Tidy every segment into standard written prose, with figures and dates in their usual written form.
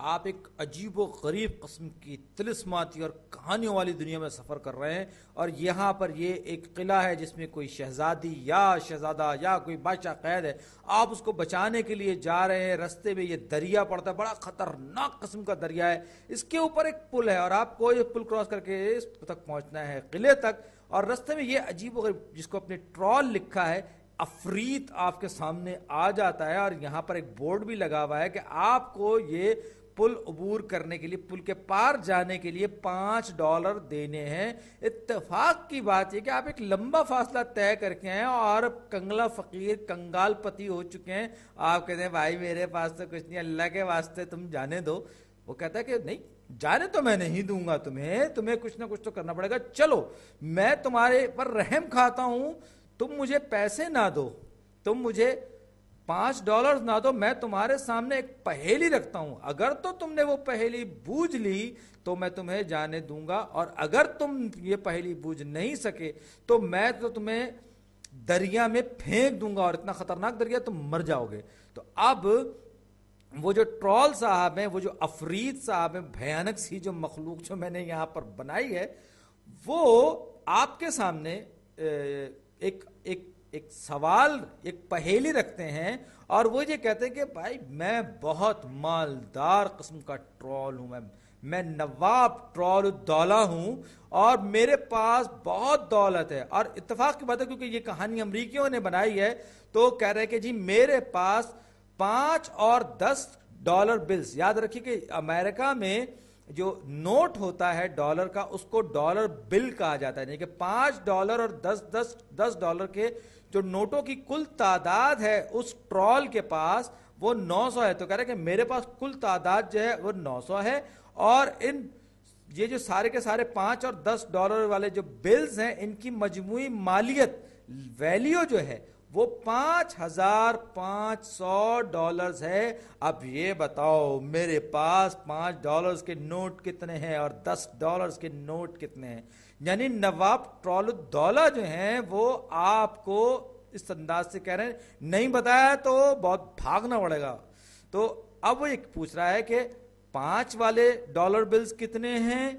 آپ ایک عجیب و غریب قسم کی طلسماتی اور کہانیوں والی دنیا میں سفر کر رہے ہیں، اور یہاں پر یہ ایک قلعہ ہے جس میں کوئی شہزادی یا شہزادہ یا کوئی بادشاہ قید ہے. آپ اس کو بچانے کے لیے جا رہے ہیں. رستے میں یہ دریا پڑتا ہے، بڑا خطرناک قسم کا دریا ہے. اس کے اوپر ایک پل ہے اور آپ کو یہ پل کراس کر کے اس تک پہنچنا ہے، قلعے تک. اور رستے میں یہ عجیب و غریب جس کو اپنے ٹرول لکھا ہے، افریت آپ کے سامنے آ جاتا ہے. اور یہاں پر ایک بورڈ بھی لگا ہوا ہے کہ آپ کو یہ پل عبور کرنے کے لیے، پل کے پار جانے کے لیے $5 دینے ہیں. اتفاق کی بات یہ کہ آپ ایک لمبا فاصلہ طے کر کے ہیں اور کنگلا فقیر کنگال پتی ہو چکے ہیں. آپ کہتے ہیں بھائی میرے پاس تو کچھ نہیں، اللہ کے واسطے تم جانے دو. وہ کہتا ہے کہ نہیں جانے تو میں نہیں دوں گا تمہیں کچھ نہ کچھ تو کرنا پڑے گا. چلو میں تمہارے پر رحم کھاتا ہوں، تم مجھے پیسے نہ دو، تم مجھے $5 نہ دو، میں تمہارے سامنے ایک پہیلی رکھتا ہوں. اگر تو تم نے وہ پہیلی بوجھ لی تو میں تمہیں جانے دوں گا، اور اگر تم یہ پہیلی بوجھ نہیں سکے تو میں تو تمہیں دریا میں پھینک دوں گا، اور اتنا خطرناک دریا تم مر جاؤ گے. تو اب وہ جو ٹرول صاحب ہیں، وہ جو افریت صاحب ہیں، بھیانک سی جو مخلوق جو میں نے یہاں پر بنائی ہے، وہ آپ کے سامنے ایک سوال، ایک پہیلی رکھتے ہیں. اور وہ یہ کہتے ہیں کہ بھائی میں بہت مالدار قسم کا ٹرول ہوں، میں نواب ٹرول الدولہ ہوں، اور میرے پاس بہت دولت ہے. اور اتفاق کی بات ہے کیونکہ یہ کہانی امریکیوں نے بنائی ہے، تو کہہ رہے کہ جی میرے پاس $5 اور $10 بلز. یاد رکھیے کہ امریکہ میں جو نوٹ ہوتا ہے ڈالر کا، اس کو ڈالر بل کہا جاتا ہے. یعنی کہ $5 اور $10 کے جو نوٹوں کی کل تعداد ہے اس ٹرول کے پاس وہ 900 ہے. تو کہہ رہے کہ میرے پاس کل تعداد جو ہے وہ 900 ہے، اور یہ جو سارے کے سارے $5 اور $10 والے جو بلز ہیں، ان کی مجموعی مالیت، ویلیو جو ہے وہ $5,500 ہے. اب یہ بتاؤ میرے پاس $5 کے نوٹ کتنے ہیں اور $10 کے نوٹ کتنے ہیں. یعنی نواب ٹرول الدولہ جو ہیں وہ آپ کو اس انداز سے کہہ رہے ہیں نہیں بتایا تو بہت بھاگنا پڑے گا. تو اب وہ ایک پوچھ رہا ہے کہ 5 والے ڈالر بلز کتنے ہیں.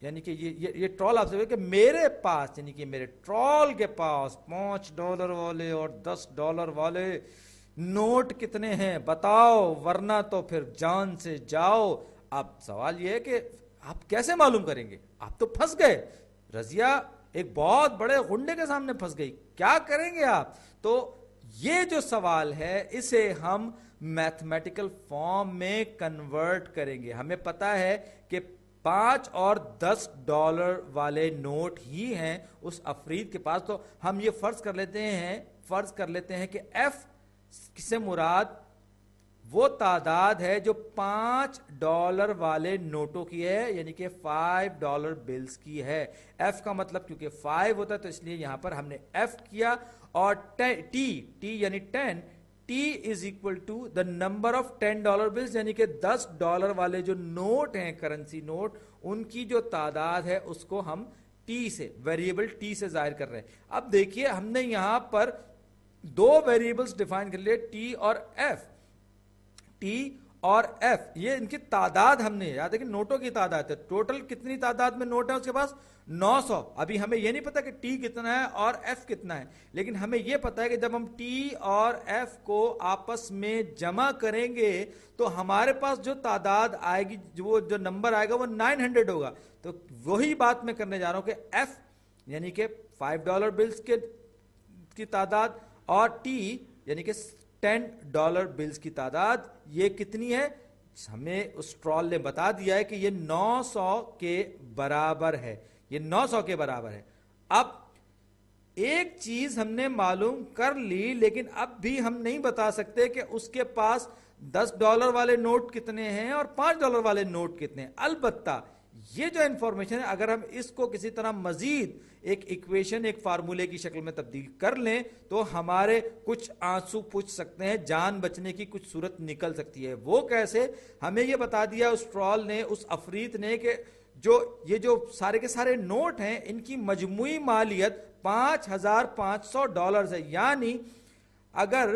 یعنی کہ یہ ٹرول آپ سے کہ میرے پاس، یعنی کہ میرے ٹرول کے پاس $5 والے اور $10 والے نوٹ کتنے ہیں بتاؤ، ورنہ تو پھر جان سے جاؤ. اب سوال یہ ہے کہ آپ کیسے معلوم کریں گے؟ آپ تو پھنس گئے. رضیہ ایک بہت بڑے غنڈے کے سامنے پھنس گئی. کیا کریں گے آپ؟ تو یہ جو سوال ہے اسے ہم میتھمیٹیکل فارم میں کنورٹ کریں گے. ہمیں پتا ہے کہ $5 اور $10 والے نوٹ ہی ہیں اس افرید کے پاس. تو ہم یہ فرض کر لیتے ہیں کہ ایف سے مراد وہ تعداد ہے جو $5 والے نوٹوں کی ہے، یعنی کہ $5 بلز کی ہے. ایف کا مطلب کیونکہ 5 ہوتا ہے تو اس لیے یہاں پر ہم نے ایف کیا. اور ٹی یعنی 10، T is equal to the number of $10 bills، یعنی کہ $10 والے جو نوٹ ہیں، کرنسی نوٹ، ان کی جو تعداد ہے اس کو ہم T سے، ویریبل T سے ظاہر کر رہے ہیں. اب دیکھیے ہم نے یہاں پر 2 ویریبلز ڈیفائن کر لیے، T اور F. T اور F یہ ان کی تعداد ہم نے، یاد ہے کہ نوٹوں کی تعداد ہے. ٹوٹل کتنی تعداد میں نوٹ ہے اس کے پاس؟ 900. ابھی ہمیں یہ نہیں پتا کہ T کتنا ہے اور F کتنا ہے، لیکن ہمیں یہ پتا ہے کہ جب ہم T اور F کو آپس میں جمع کریں گے تو ہمارے پاس جو تعداد آئے گی، جو نمبر آئے گا وہ 900 ہوگا. تو وہی بات میں کرنے جا رہا ہوں کہ F یعنی کہ $5 بلز کی تعداد، اور T یعنی کہ $10 بلز کی تعداد یہ کتنی ہے؟ ہمیں اس ٹرول نے بتا دیا ہے کہ یہ 900 کے برابر ہے. یہ 900 کے برابر ہے. اب ایک چیز ہم نے معلوم کر لی، لیکن اب بھی ہم نہیں بتا سکتے کہ اس کے پاس $10 والے نوٹ کتنے ہیں اور $5 والے نوٹ کتنے ہیں. البتہ یہ جو انفارمیشن ہے اگر ہم اس کو کسی طرح مزید ایک ایکویشن، ایک فارمولے کی شکل میں تبدیل کر لیں تو ہمارے کچھ آنسو پوچھ سکتے ہیں، جان بچنے کی کچھ صورت نکل سکتی ہے. وہ کیسے؟ ہمیں یہ بتا دیا اس ٹرول نے، اس افریت نے، کہ یہ جو سارے کے سارے نوٹ ہیں ان کی مجموعی مالیت $5,500 ہے. یعنی اگر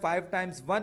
5 × 1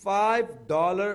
$5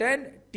10T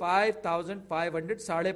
5500,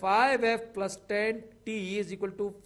5F + 10T =